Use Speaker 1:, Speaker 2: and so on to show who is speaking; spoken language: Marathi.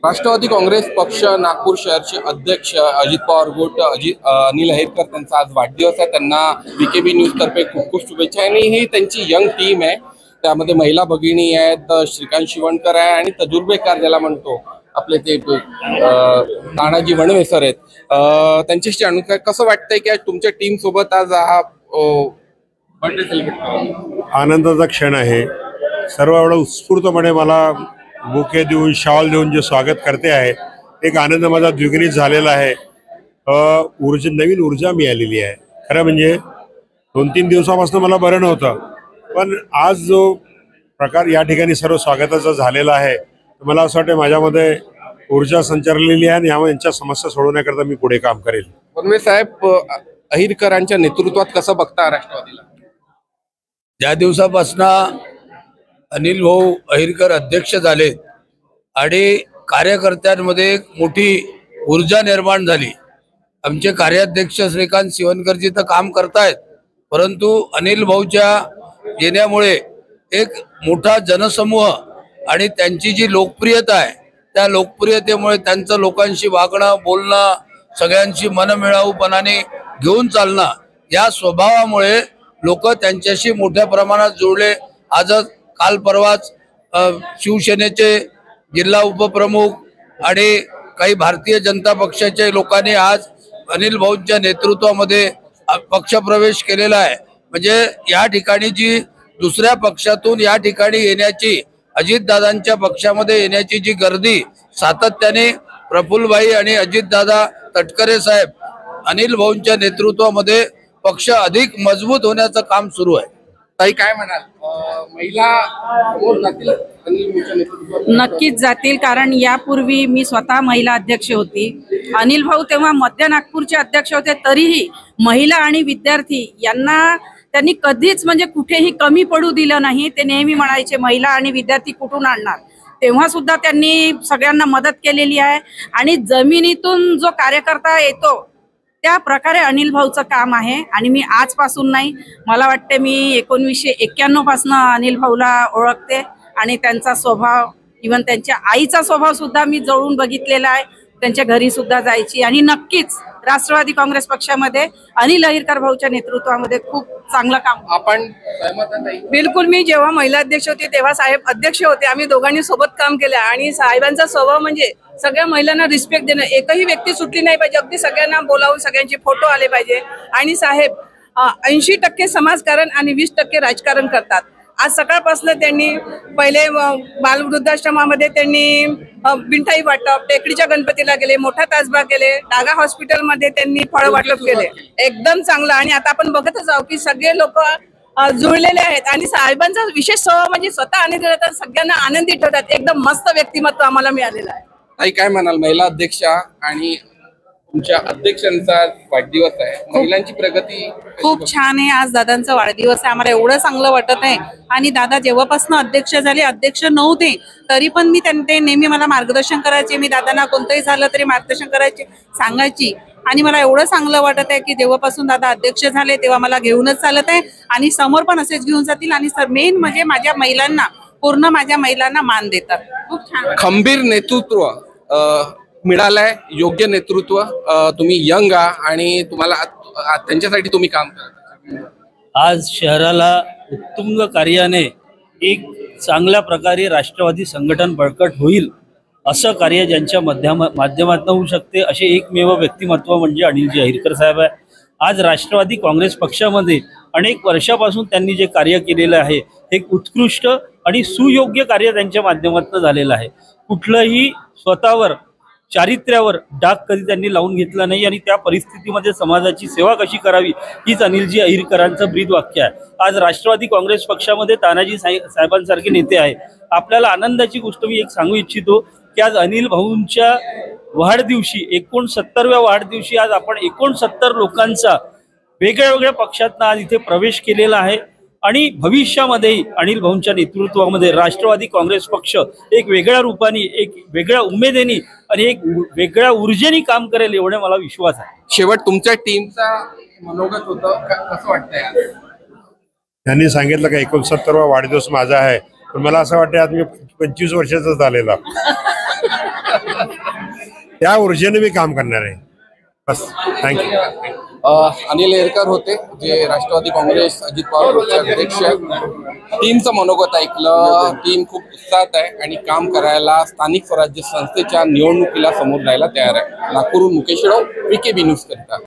Speaker 1: राष्ट्रवादी काँग्रेस पक्ष नागपूर शहरचे अध्यक्ष अजित पवार गट अनिल अहिरकर त्यांचा आज वाढदिवस आहे। त्यांना बीकेबी न्यूज तर्फे खूप खूप शुभेच्छा। आणि ही त्यांची यंग टीम आहे, त्यामध्ये महिला भगिनी आहेत, श्रीकांत शिवणकर आहे आणि तजुर्बेकार ज्याला म्हणतो आपले ते तानाजी वणवे सर आहेत। त्यांच्याशी आणून कसं वाटतंय की आज तुमच्या टीम सोबत आज हा बर्थडे सेलिब्रेट
Speaker 2: आनंदाचा क्षण आहे। सर्व एवढं उत्स्फूर्तपणे मला बुके देऊन शॉल देऊन जे स्वागत करते आहे, एक आनंद माझा द्विगुणित झालेला आहे। नवीन ऊर्जा मिळालेली आहे। खरं म्हणजे 2-3 दिवसापासून मला बरं नव्हतं, पण आज जो प्रकार या ठिकाणी सर्व स्वागताचा झालेला आहे, मला असं वाटतं माझ्यामध्ये ऊर्जा संचारलेली आहे आणि यांच्या समस्या सोडवण्याकरता मी पुढे काम करेल।
Speaker 1: वणवे साहेब, अहिरकरांच्या नेतृत्वात कसं बघता राष्ट्रवादीला?
Speaker 3: ज्या दिवसापासून अनिल भाऊ अहिरकर अध्यक्ष झाले आणि कार्यकर्त्यांमध्ये एक मोठी ऊर्जा निर्माण झाली। आमचे कार्याध्यक्ष श्रीकांत शिवणकरजी तर काम करतायत, परंतु अनिल भाऊच्या येण्यामुळे एक मोठा जनसमूह आणि त्यांची जी लोकप्रियता आहे, त्या लोकप्रियतेमुळे त्यांचं लोकांशी वागणं बोलणं, सगळ्यांशी मनमिळाऊपणाने घेऊन चालणं, या स्वभावामुळे लोक त्यांच्याशी मोठ्या प्रमाणात जोडले। आज काल परवाच शिवसेनेचे जिल्हा उपप्रमुख आणि काही भारतीय जनता पक्षाच्या लोकांनी आज अनिल भाऊंच्या नेतृत्वामध्ये पक्षप्रवेश केलेला आहे। म्हणजे या ठिकाणी जी दुसऱ्या पक्षातून या ठिकाणी येण्याची, अजितदादांच्या पक्षामध्ये येण्याची जी गर्दी सातत्याने प्रफुल्लभाई आणि अजितदादा तटकरे साहेब अनिल भाऊंच्या नेतृत्वामध्ये पक्ष अधिक मजबूत होण्याचं काम सुरू आहे।
Speaker 1: ताई काय म्हणाल, महिला जातील अनिल भाऊंच्या नेतृत्वात?
Speaker 4: नक्कीच जातील, कारण यापूर्वी मी स्वतः महिला अध्यक्ष होती। अनिल भाऊ तेव्हा मध्य नागपूरचे अध्यक्ष होते, तरीही महिला आणि विद्यार्थी यांना त्यांनी कधीच म्हणजे कुठेही कमी पडू दिलं नाही। ते नेहमी म्हणायचे महिला आणि विद्यार्थी कुठून आणणार, तेव्हा सुद्धा त्यांनी सगळ्यांना मदत केलेली आहे। आणि जमिनीतून जो कार्यकर्ता येतो त्या प्रकारे अनिल भाऊचं काम आहे। आणि मी आजपासून नाही, मला वाटते मी 1991 पासून अनिल भाऊला ओळखते आणि त्यांचा स्वभाव, इव्हन त्यांच्या आईचा स्वभाव सुद्धा मी जवळून बघितलेला आहे। त्यांच्या घरी सुद्धा जायची आणि नक्कीच राष्ट्रवादी काँग्रेस पक्षामध्ये अनिल अहिरकर भाऊच्या नेतृत्वामध्ये खूप चांगलं काम।
Speaker 1: आपण
Speaker 4: बिलकुल, मी जेव्हा महिला अध्यक्ष होते तेव्हा साहेब अध्यक्ष होते, आम्ही दोघांनी सोबत काम केलं आणि साहेबांचा स्वभाव म्हणजे सगळ्या महिलांना रिस्पेक्ट देणं, एकही व्यक्ती सुटली नाही पाहिजे, अगदी सगळ्यांना बोलावून सगळ्यांचे फोटो आले पाहिजे। आणि साहेब 80% समाजकारण आणि 20% राजकारण करतात। आज सकाळपासून त्यांनी पहिले बालवृद्धाश्रमामध्ये त्यांनी मिठाई वाटप, टेकडीच्या गणपतीला गेले, मोठा तासबाग गेले, डागा हॉस्पिटलमध्ये त्यांनी फळ वाटप केले, एकदम चांगलं। आणि आता आपण बघतच आहोत की सगळे लोक जुळलेले आहेत आणि साहेबांचा विशेष स्वभाव म्हणजे स्वतः आनंदी ठेवतात, सगळ्यांना आनंदी ठेवतात। एकदम मस्त व्यक्तिमत्व आम्हाला मिळालेलं आहे।
Speaker 1: ताई काय म्हणाल, महिला अध्यक्षा आणि तुमच्या अध्यक्षांचा वाढदिवस आहे, महिलांची प्रगती
Speaker 5: खूप छान आहे। आज दादांचा वाढदिवस आहे, आम्हाला एवढं चांगलं वाटत आहे। आणि दादा जेव्हापासून अध्यक्ष झाले, अध्यक्ष नव्हते तरी पण मी त्यांचे नेहमी मला मार्गदर्शन करायचे। मी दादांना कोणतंही झालं तरी मार्गदर्शन करायचे, सांगायची। आणि मला एवढं चांगलं वाटत आहे की जेव्हापासून दादा अध्यक्ष झाले तेव्हा मला घेऊनच चालत आहे आणि समोर पण असेच घेऊन जातील। आणि मेन म्हणजे माझ्या महिलांना, पूर्ण माझ्या महिलांना मान देतात। खूप छान
Speaker 1: खंबीर नेतृत्व मिळालंय, योग्य नेतृत्व। तुम्ही यंग आणि तुम्हाला त्यांच्यासाठी तुम्ही काम करता।
Speaker 6: आज शहराला उत्तुंग कार्याने एक चांगल्या प्रकारे राष्ट्रवादी संघटन बळकट होईल असं कार्य ज्यांच्या माध्यमातून होऊ शकते, असे एकमेव व्यक्तिमत्व म्हणजे अनिलजी अहिरकर साहेब आहे। आज राष्ट्रवादी काँग्रेस पक्षामध्ये अनेक वर्षापासून त्यांनी जे कार्य केलेलं आहे, एक उत्कृष्ट आणि सुयोग्य कार्य त्यांच्या माध्यमातून झालेलं आहे। कुठलंही स्वतःवर चारित्र्यावर डाग कधी त्यांनी लावून घेतला नाही आणि त्या परिस्थितीमध्ये समाजाची सेवा कशी करावी हीच अनिलजी अहिरकरांचं ब्रीद वाक्य आहे। आज राष्ट्रवादी काँग्रेस पक्षामध्ये तानाजी साहेबांसारखे नेते आहे। आपल्याला आनंदाची गोष्ट मी एक सांगू इच्छितो की आज अनिल भाऊंच्या वाढदिवशी 69व्या वाढदिवशी आज आपण 69 लोकांचा वेगळ्या वेगळ्या पक्षातनं आज इथे प्रवेश केलेला आहे। आणि भविष्यामध्ये अनिल भाऊंच्या नेतृत्वामध्ये राष्ट्रवादी काँग्रेस पक्ष एक वेगळ्या रूपाने, एक वेगळ्या उमेदीने आणि एक वेगळ्या ऊर्जेने काम करेल एवढे मला विश्वास आहे।
Speaker 1: शेवट तुमच्या टीमचा मनोगत होतं, कसं वाटतंय?
Speaker 2: त्यांनी सांगितलं का 69वा वाढदिवस माझा आहे, पण मला असं वाटतं आज मी 25 वर्षाचा झालेला। त्या ऊर्जेने मी काम करणार आहे. बस, थँक्यू.
Speaker 1: अनिल हेरकर होते, जे राष्ट्रवादी काँग्रेस अजित पवार गटचे अध्यक्ष आहेत. टीमचं मनोगत ऐकलं. टीम खूप उत्साहात आहे आणि काम करायला स्थानिक स्वराज्य संस्थेच्या निवडणुकीला समोर जायला तयार आहे. नागपूरहून मुकेश राव, VKB न्यूज करता.